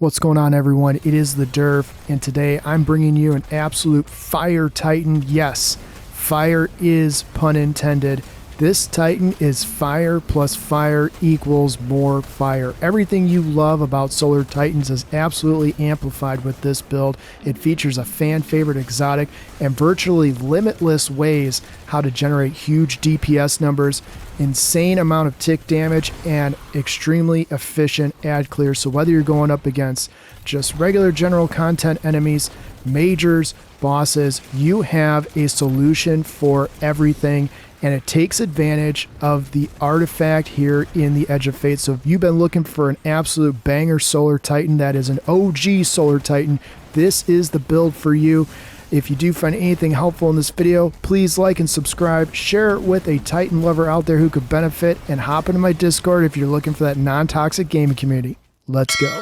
What's going on, everyone? It is the Derv, and today I'm bringing you an absolute fire titan. Yes, fire is pun intended. This titan is fire plus fire equals more fire. Everything you love about solar titans is absolutely amplified with this build. It features a fan favorite exotic and virtually limitless ways how to generate huge DPS numbers, insane amount of tick damage, and extremely efficient ad clear. So whether you're going up against just regular general content enemies, majors, bosses, you have a solution for everything. And it takes advantage of the artifact here in the Edge of Fate. So if you've been looking for an absolute banger solar titan that is an OG solar titan, this is the build for you. If you do find anything helpful in this video, please like and subscribe, share it with a titan lover out there who could benefit, and hop into my Discord if you're looking for that non-toxic gaming community. Let's go.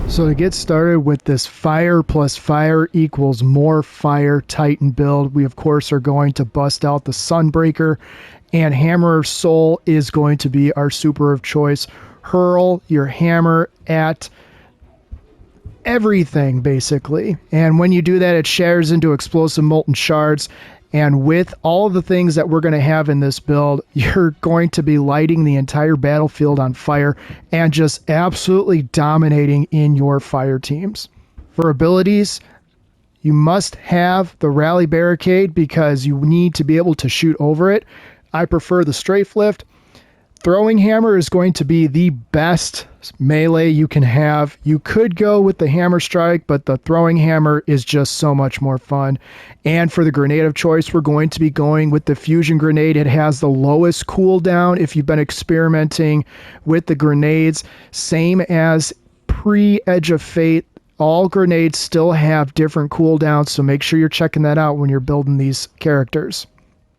So to get started with this fire plus fire equals more fire titan build, we of course are going to bust out the Sunbreaker, and Hammer of Soul is going to be our super of choice. Hurl your hammer at everything basically, and when you do that it shatters into explosive molten shards. And with all of the things that we're going to have in this build, you're going to be lighting the entire battlefield on fire and just absolutely dominating in your fire teams. For abilities, you must have the Rally Barricade because you need to be able to shoot over it. I prefer the Strafe Lift. Throwing Hammer is going to be the best melee you can have. You could go with the Hammer Strike, but the Throwing Hammer is just so much more fun. And for the grenade of choice, we're going to be going with the Fusion Grenade. It has the lowest cooldown if you've been experimenting with the grenades. Same as pre-Edge of Fate. All grenades still have different cooldowns, so make sure you're checking that out when you're building these characters.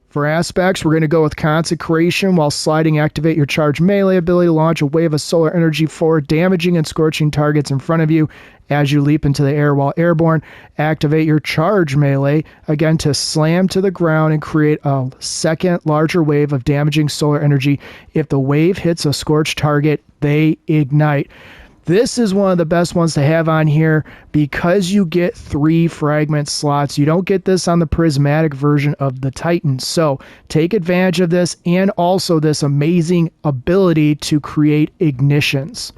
For aspects, we're going to go with Consecration. While sliding, activate your charge melee ability to launch a wave of solar energy forward, damaging and scorching targets in front of you as you leap into the air. While airborne, activate your charge melee, again to slam to the ground and create a second larger wave of damaging solar energy. If the wave hits a scorched target, they ignite. This is one of the best ones to have on here because you get 3 fragment slots. You don't get this on the prismatic version of the Titan. So take advantage of this and also this amazing ability to create ignitions.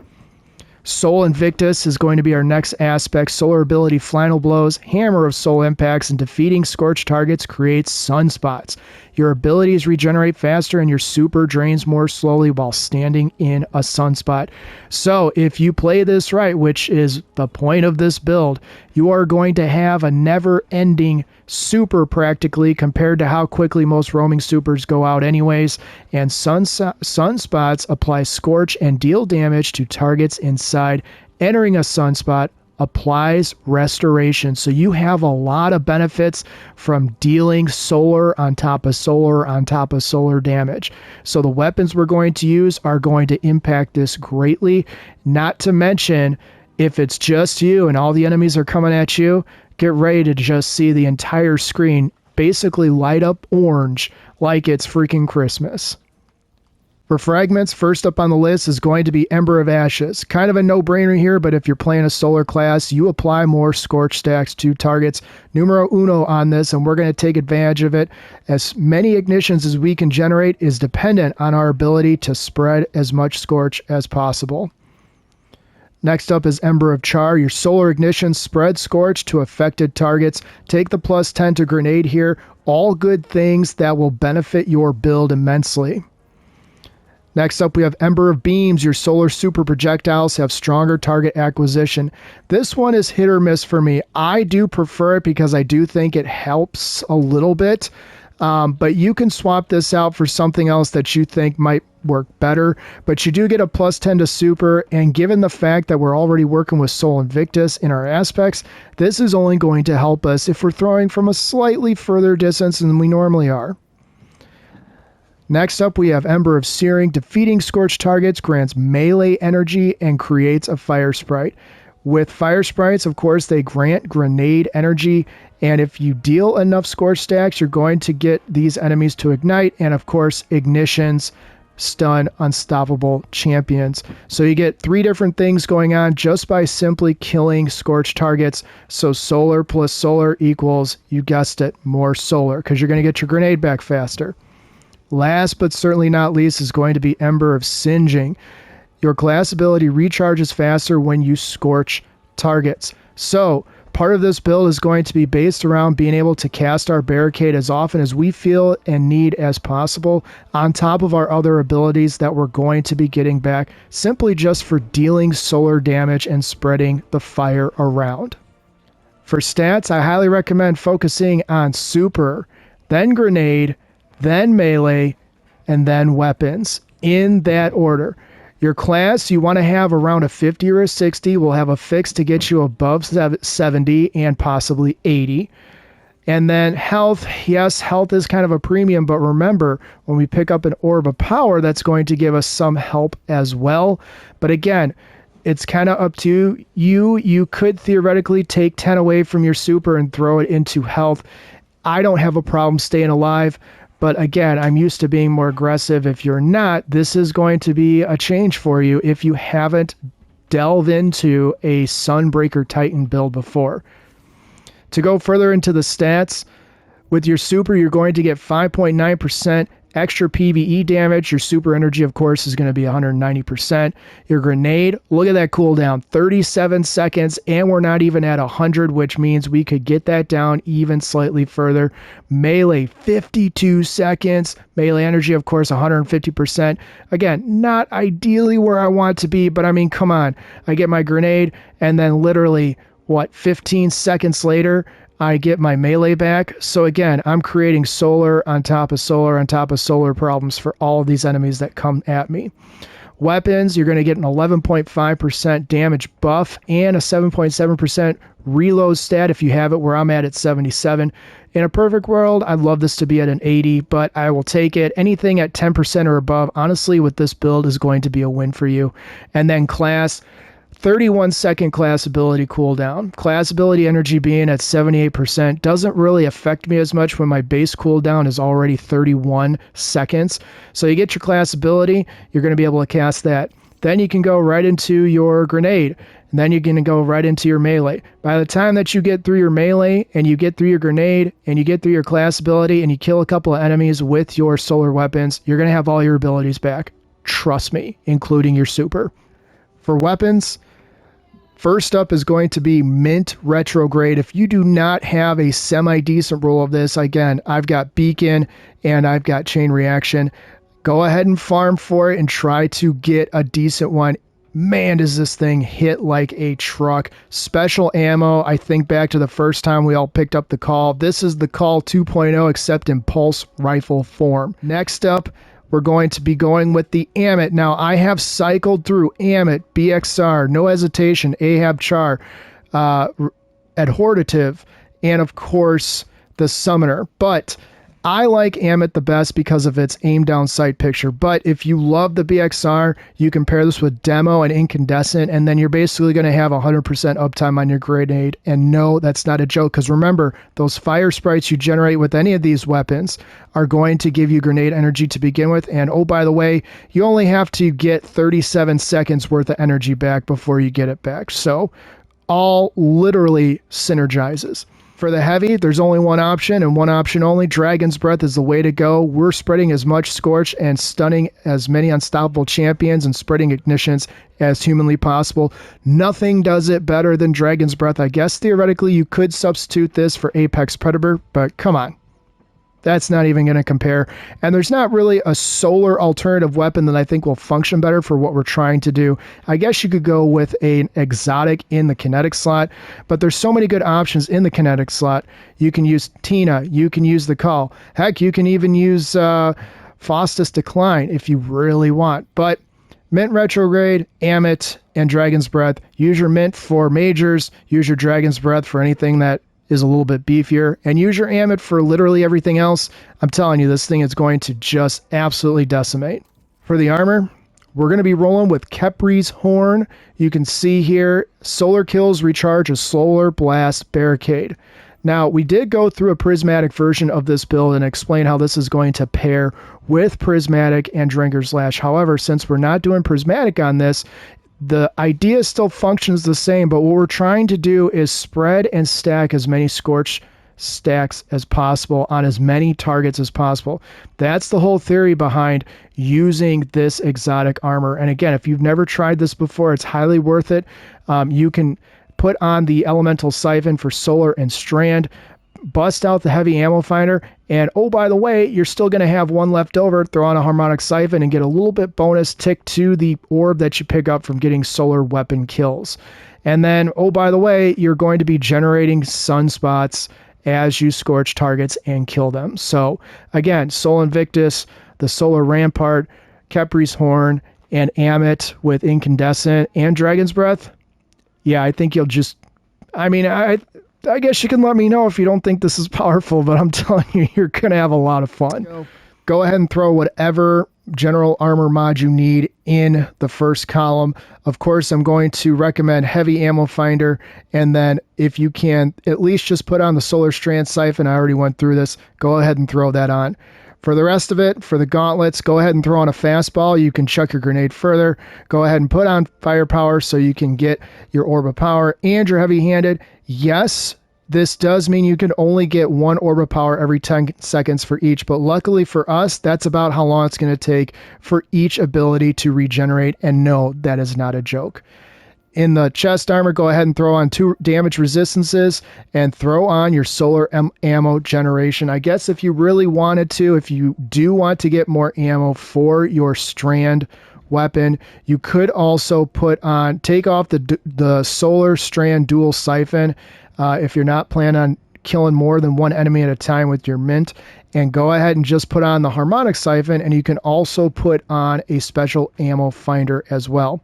Soul Invictus is going to be our next aspect. Solar ability, Final Blows, Hammer of Soul impacts, and defeating scorched targets creates sunspots. Your abilities regenerate faster and your super drains more slowly while standing in a sunspot. So if you play this right, which is the point of this build, you are going to have a never-ending super practically compared to how quickly most roaming supers go out anyways. And sunspots apply scorch and deal damage to targets inside. Entering a sunspot applies restoration. So you have a lot of benefits from dealing solar on top of solar on top of solar damage. So the weapons we're going to use are going to impact this greatly. Not to mention, if it's just you and all the enemies are coming at you, get ready to just see the entire screen basically light up orange like it's freaking Christmas. For fragments, first up on the list is going to be Ember of Ashes. Kind of a no-brainer here, but if you're playing a solar class, you apply more scorch stacks to targets. Numero uno on this, and we're going to take advantage of it. As many ignitions as we can generate is dependent on our ability to spread as much scorch as possible. Next up is Ember of Char. Your solar ignition spread scorch to affected targets. Take the +10 to grenade here. All good things that will benefit your build immensely. Next up, we have Ember of Beams. Your solar super projectiles have stronger target acquisition. This one is hit or miss for me. I do prefer it because I do think it helps a little bit. But you can swap this out for something else that you think might work better. But you do get a +10 to super, and given the fact that we're already working with Soul Invictus in our aspects, this is only going to help us if we're throwing from a slightly further distance than we normally are. Next up, we have Ember of Searing. Defeating scorched targets grants melee energy and creates a fire sprite. With fire sprites, of course, they grant grenade energy, and if you deal enough scorch stacks, you're going to get these enemies to ignite, and of course, ignitions stun unstoppable champions. So you get 3 different things going on just by simply killing scorched targets. So solar plus solar equals, you guessed it, more solar, because you're going to get your grenade back faster. Last but certainly not least is going to be Ember of Singeing. Your class ability recharges faster when you scorch targets. So part of this build is going to be based around being able to cast our barricade as often as we feel and need as possible, on top of our other abilities that we're going to be getting back simply just for dealing solar damage and spreading the fire around. For stats, I highly recommend focusing on super, then grenade, then melee, and then weapons, in that order. Your class, you want to have around a 50 or a 60. We'll have a fix to get you above 70 and possibly 80. And then health, yes, health is kind of a premium, but remember, when we pick up an orb of power, that's going to give us some help as well. But again, it's kind of up to you. You could theoretically take 10 away from your super and throw it into health. I don't have a problem staying alive. But again, I'm used to being more aggressive. If you're not, this is going to be a change for you if you haven't delved into a Sunbreaker Titan build before. To go further into the stats, with your super, you're going to get 5.9% extra PvE damage. Your super energy, of course, is going to be 190%. Your grenade, look at that cooldown, 37 seconds, and we're not even at 100, which means we could get that down even slightly further. Melee, 52 seconds. Melee energy, of course, 150%. Again, not ideally where I want to be, but I mean, come on. I get my grenade, and then literally, 15 seconds later, I get my melee back. So again, I'm creating solar on top of solar on top of solar problems for all of these enemies that come at me. Weapons, you're going to get an 11.5% damage buff and a 7.7% reload stat if you have it, where I'm at 77. In a perfect world, I'd love this to be at an 80, but I will take it. Anything at 10% or above, honestly, with this build is going to be a win for you. And then class, 31-second class ability cooldown. Class ability energy being at 78% doesn't really affect me as much when my base cooldown is already 31 seconds. So you get your class ability, you're going to be able to cast that. Then you can go right into your grenade, and then you're going to go right into your melee. By the time that you get through your melee, and you get through your grenade, and you get through your class ability, and you kill a couple of enemies with your solar weapons, you're going to have all your abilities back. Trust me, including your super. For weapons, first up is going to be Mint Retrograde. If you do not have a semi-decent roll of this, again, I've got Beacon and I've got Chain Reaction. Go ahead and farm for it and try to get a decent one. Man, does this thing hit like a truck. Special ammo, I think back to the first time we all picked up the Call. This is the Call 2.0 except in pulse rifle form. Next up, we're going to be going with the Amit. Now, I have cycled through Amit, BXR, No Hesitation, Ahab Char, Adhortative, and of course, the Summoner. But I like Amit the best because of its aim down sight picture. But if you love the BXR, you can pair this with Demo and Incandescent, and then you're basically going to have 100% uptime on your grenade. And no, that's not a joke, because remember, those fire sprites you generate with any of these weapons are going to give you grenade energy to begin with. And oh, by the way, you only have to get 37 seconds worth of energy back before you get it back. So all literally synergizes. For the heavy, there's only one option and one option only. Dragon's Breath is the way to go. We're spreading as much Scorch and stunning as many unstoppable champions and spreading ignitions as humanly possible. Nothing does it better than Dragon's Breath. I guess theoretically you could substitute this for Apex Predator, but come on. That's not even going to compare. And there's not really a solar alternative weapon that I think will function better for what we're trying to do. I guess you could go with an exotic in the kinetic slot, but there's so many good options in the kinetic slot. You can use Tina, you can use the Call. Heck, you can even use Faustus Decline if you really want. But Mint Retrograde, Amit, and Dragon's Breath. Use your Mint for majors, use your Dragon's Breath for anything that is a little bit beefier, and use your Amit for literally everything else. I'm telling you, this thing is going to just absolutely decimate. For the armor, we're going to be rolling with Kepri's Horn. You can see here, solar kills recharge a solar blast barricade. Now, we did go through a prismatic version of this build and explain how this is going to pair with prismatic and drinker's lash. However, since we're not doing prismatic on this, the idea still functions the same, but what we're trying to do is spread and stack as many scorch stacks as possible on as many targets as possible. That's the whole theory behind using this exotic armor. And again, if you've never tried this before, it's highly worth it. You can put on the elemental siphon for solar and strand, bust out the heavy ammo finder, and oh, by the way, you're still going to have one left over. Throw on a harmonic siphon and get a little bit bonus tick to the orb that you pick up from getting solar weapon kills. And then, oh, by the way, you're going to be generating sunspots as you scorch targets and kill them. So again, Sol Invictus, the Solar Rampart, Kepri's Horn, and Amit with Incandescent and Dragon's Breath. Yeah, I think you'll just, I mean, I guess you can let me know if you don't think this is powerful, but I'm telling you, you're going to have a lot of fun. Go ahead and throw whatever general armor mod you need in the first column. Of course, I'm going to recommend heavy ammo finder, and then if you can at least just put on the solar strand siphon. I already went through this. Go ahead and throw that on. For the rest of it, for the gauntlets, go ahead and throw on a fastball. You can chuck your grenade further. Go ahead and put on firepower so you can get your orb of power and your heavy-handed. Yes, this does mean you can only get one orb of power every 10 seconds for each, but luckily for us, that's about how long it's going to take for each ability to regenerate, and no, that is not a joke. In the chest armor, go ahead and throw on 2 damage resistances and throw on your solar ammo generation. I guess if you really wanted to, if you do want to get more ammo for your strand weapon, you could also take off the solar strand dual siphon if you're not planning on killing more than one enemy at a time with your mint, and go ahead and just put on the harmonic siphon, and you can also put on a special ammo finder as well.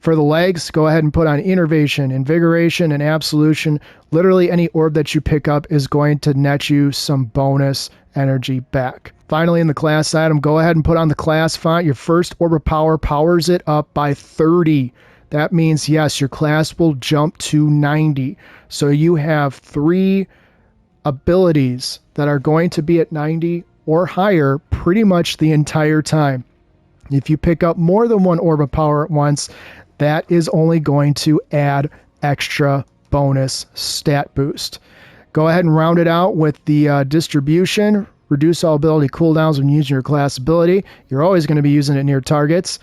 For the legs, go ahead and put on Innervation, Invigoration, and Absolution. Literally any orb that you pick up is going to net you some bonus energy back. Finally, in the class item, go ahead and put on the class font. Your first orb of power powers it up by 30. That means, yes, your class will jump to 90. So you have 3 abilities that are going to be at 90 or higher pretty much the entire time. If you pick up more than one orb of power at once, that is only going to add extra bonus stat boost. Go ahead and round it out with the distribution. Reduce all ability cooldowns when using your class ability. You're always going to be using it near targets.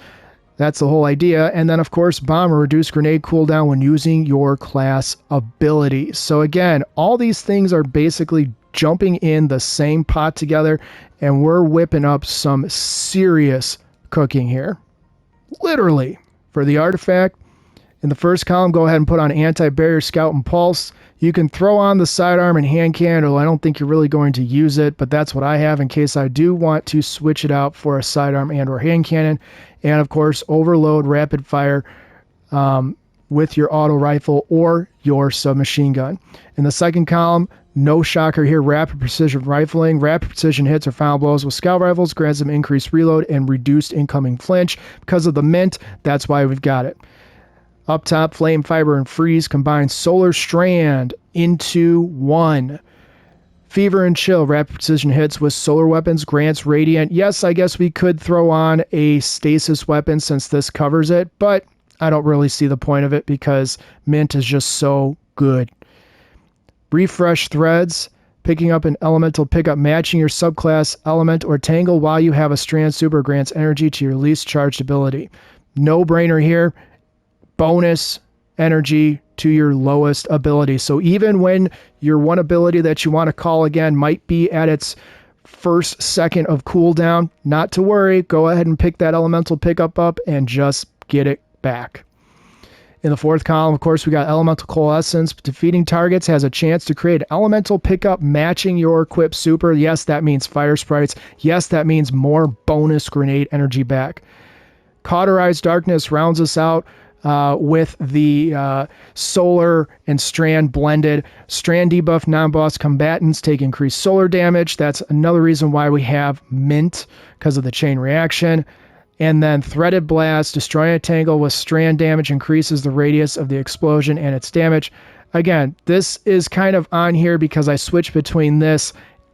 That's the whole idea. And then, of course, bomb or reduce grenade cooldown when using your class ability. So again, all these things are basically jumping in the same pot together, and we're whipping up some serious cooking here. Literally. For the artifact, in the first column, go ahead and put on Anti-Barrier, Scout, and Pulse. You can throw on the sidearm and hand cannon. I don't think you're really going to use it, but that's what I have in case I do want to switch it out for a sidearm and or hand cannon. And of course, overload rapid fire with your auto rifle or your submachine gun. In the second column, no shocker here, rapid precision rifling. Rapid precision hits or final blows with scout rifles grants them increased reload and reduced incoming flinch. Because of the mint, that's why we've got it. Up top, Flame Fiber and Freeze combine Solar Strand into one. Fever and Chill, rapid precision hits with solar weapons grants Radiant. Yes, I guess we could throw on a stasis weapon since this covers it, but I don't really see the point of it because mint is just so good. Refresh Threads, picking up an elemental pickup matching your subclass element or tangle while you have a strand super grants energy to your least charged ability. No brainer here. Bonus energy to your lowest ability. So even when your one ability that you want to call again might be at its first second of cooldown, not to worry. Go ahead and pick that elemental pickup up and just get it back. In the fourth column, of course, we got Elemental Coalescence. Defeating targets has a chance to create an elemental pickup matching your equipped super. Yes, that means fire sprites. Yes, that means more bonus grenade energy back. Cauterized Darkness rounds us out with the solar and strand blended. Strand debuff non-boss combatants take increased solar damage. That's another reason why we have mint, because of the chain reaction. And then Threaded Blast, destroying a tangle with strand damage increases the radius of the explosion and its damage. Again, this is kind of on here because I switched between this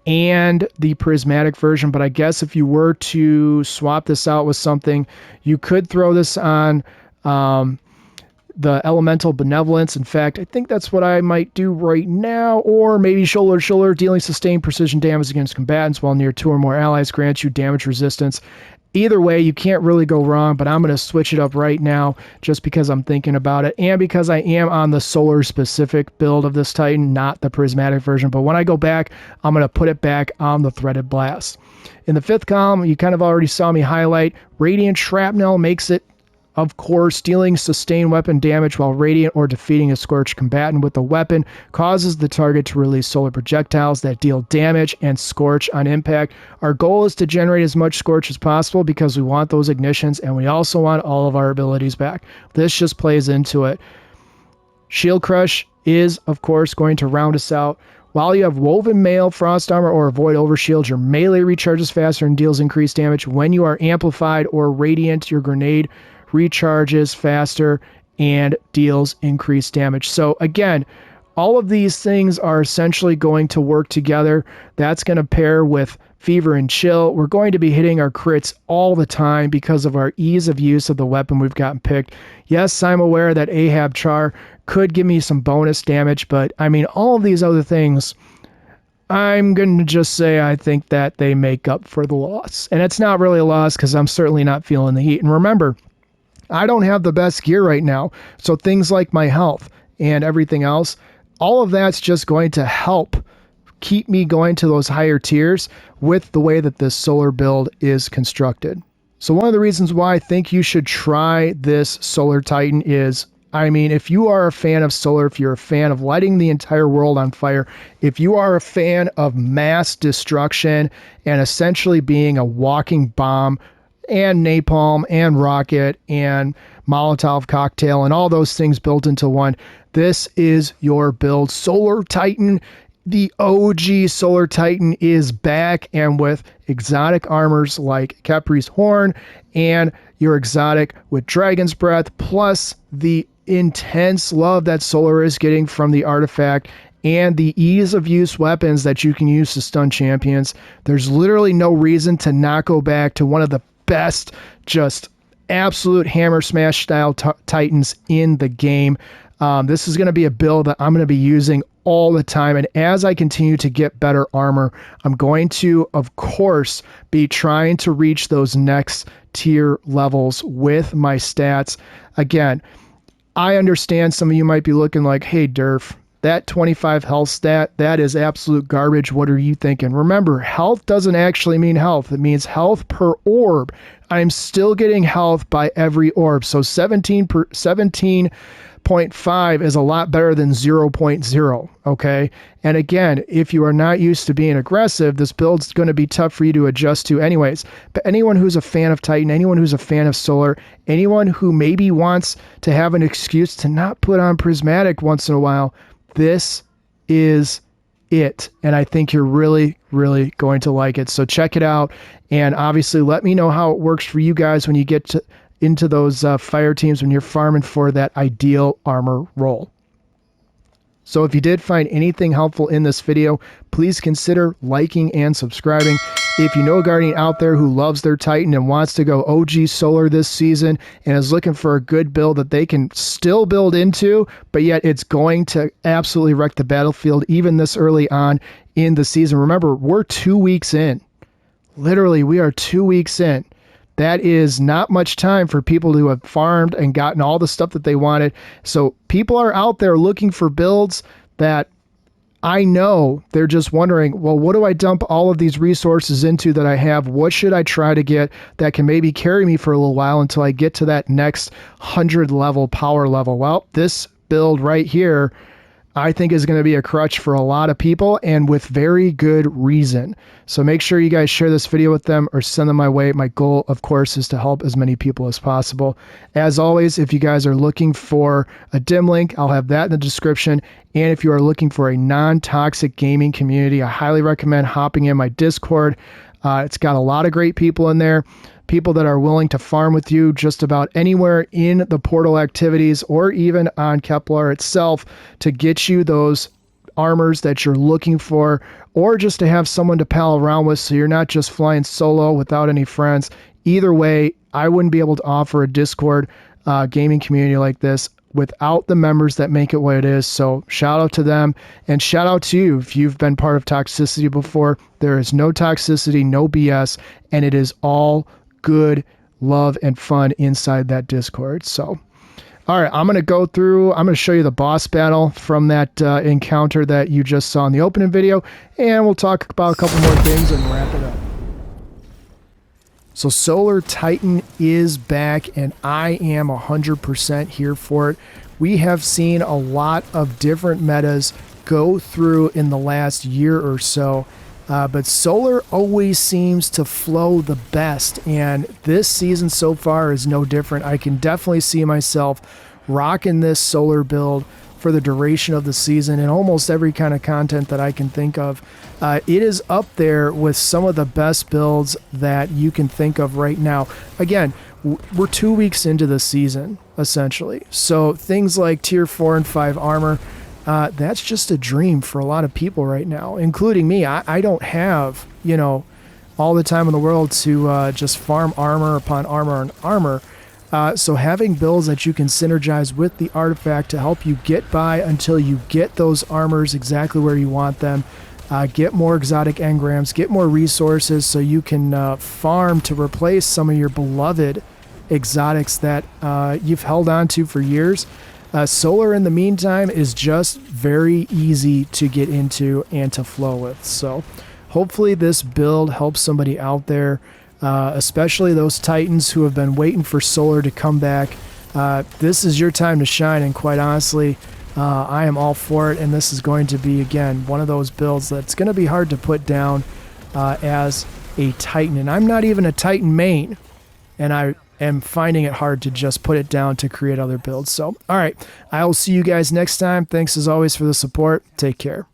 and the prismatic version. But I guess if you were to swap this out with something, you could throw this on the elemental benevolence. In fact, I think that's what I might do right now. Or maybe shoulder, dealing sustained precision damage against combatants while near 2 or more allies grants you damage resistance. Either way, you can't really go wrong, but I'm going to switch it up right now just because I'm thinking about it and because I am on the solar specific build of this Titan, not the prismatic version. But when I go back, I'm going to put it back on the threaded blast. In the 5th column, you kind of already saw me highlight radiant shrapnel. Makes it, of course, dealing sustained weapon damage while radiant or defeating a scorched combatant with the weapon causes the target to release solar projectiles that deal damage and scorch on impact. Our goal is to generate as much scorch as possible because we want those ignitions and we also want all of our abilities back. This just plays into it. Shield Crush is, of course, going to round us out. While you have Woven Mail, Frost Armor, or Avoid Overshield, your melee recharges faster and deals increased damage. When you are Amplified or Radiant, your grenade recharges faster and deals increased damage. So again, all of these things are essentially going to work together. That's going to pair with Fever and Chill. We're going to be hitting our crits all the time because of our ease of use of the weapon we've gotten picked. Yes, I'm aware that Ahab Char could give me some bonus damage, but I mean, all of these other things, I'm going to just say I think that they make up for the loss. And it's not really a loss because I'm certainly not feeling the heat. And remember, I don't have the best gear right now, so things like my health and everything else, all of that's just going to help keep me going to those higher tiers with the way that this solar build is constructed. So one of the reasons why I think you should try this Solar Titan is, I mean, if you are a fan of solar, if you're a fan of lighting the entire world on fire, if you are a fan of mass destruction and essentially being a walking bomb and napalm and rocket and Molotov cocktail and all those things built into one, this is your build. Solar Titan, the OG Solar Titan, is back, and with exotic armors like Capri's Horn and your exotic with Dragon's Breath, plus the intense love that Solar is getting from the artifact and the ease of use weapons that you can use to stun champions, there's literally no reason to not go back to one of the best, just absolute hammer smash style Titans in the game. This is going to be a build that I'm going to be using all the time, and as I continue to get better armor, I'm going to, of course, be trying to reach those next tier levels with my stats. Again, I understand some of you might be looking like, hey Durf, that 25 health stat, that is absolute garbage. What are you thinking? Remember, health doesn't actually mean health. It means health per orb. I'm still getting health by every orb. So 17.5 is a lot better than 0.0, okay? And again, if you are not used to being aggressive, this build's going to be tough for you to adjust to anyways. But anyone who's a fan of Titan, anyone who's a fan of Solar, anyone who maybe wants to have an excuse to not put on Prismatic once in a while, this is it. And I think you're really, really going to like it. So check it out. And obviously let me know how it works for you guys when you get into those fire teams, when you're farming for that ideal armor role. So if you did find anything helpful in this video, please consider liking and subscribing. If you know a Guardian out there who loves their Titan and wants to go OG Solar this season and is looking for a good build that they can still build into, but yet it's going to absolutely wreck the battlefield even this early on in the season. Remember, we're 2 weeks in. Literally, we are 2 weeks in. That is not much time for people to have farmed and gotten all the stuff that they wanted. So people are out there looking for builds that I know they're just wondering, well, what do I dump all of these resources into that I have? What should I try to get that can maybe carry me for a little while until I get to that next 100 level power level? Well, this build right here, I think is going to be a crutch for a lot of people, and with very good reason. So make sure you guys share this video with them or send them my way. My goal, of course, is to help as many people as possible. As always, if you guys are looking for a dim link, I'll have that in the description. And if you are looking for a non-toxic gaming community, I highly recommend hopping in my Discord. It's got a lot of great people in there. People that are willing to farm with you just about anywhere in the portal activities or even on Kepler itself to get you those armors that you're looking for, or just to have someone to pal around with so you're not just flying solo without any friends. Either way, I wouldn't be able to offer a Discord gaming community like this without the members that make it what it is. So shout out to them, and shout out to you if you've been part of Toxicity before. There is no toxicity, no BS, and it is all good love and fun inside that Discord. So all right, I'm going to show you the boss battle from that encounter that you just saw in the opening video, and we'll talk about a couple more things and wrap it up. So Solar Titan is back, and I am 100% here for it. We have seen a lot of different metas go through in the last year or so, but Solar always seems to flow the best, and this season so far is no different. I can definitely see myself rocking this Solar build for the duration of the season in almost every kind of content that I can think of. It is up there with some of the best builds that you can think of right now. Again, we're 2 weeks into the season, essentially. So things like tier 4 and 5 armor, that's just a dream for a lot of people right now, including me. I don't have, all the time in the world to just farm armor upon armor and armor. So having builds that you can synergize with the artifact to help you get by until you get those armors exactly where you want them, get more exotic engrams, get more resources so you can farm to replace some of your beloved exotics that you've held on to for years. Solar, in the meantime, is just very easy to get into and to flow with. So hopefully this build helps somebody out there. Especially those Titans who have been waiting for Solar to come back. This is your time to shine, and quite honestly, I am all for it, and this is going to be, again, one of those builds that's going to be hard to put down as a Titan. And I'm not even a Titan main, and I am finding it hard to just put it down to create other builds. So, all right, I will see you guys next time. Thanks as always for the support. Take care.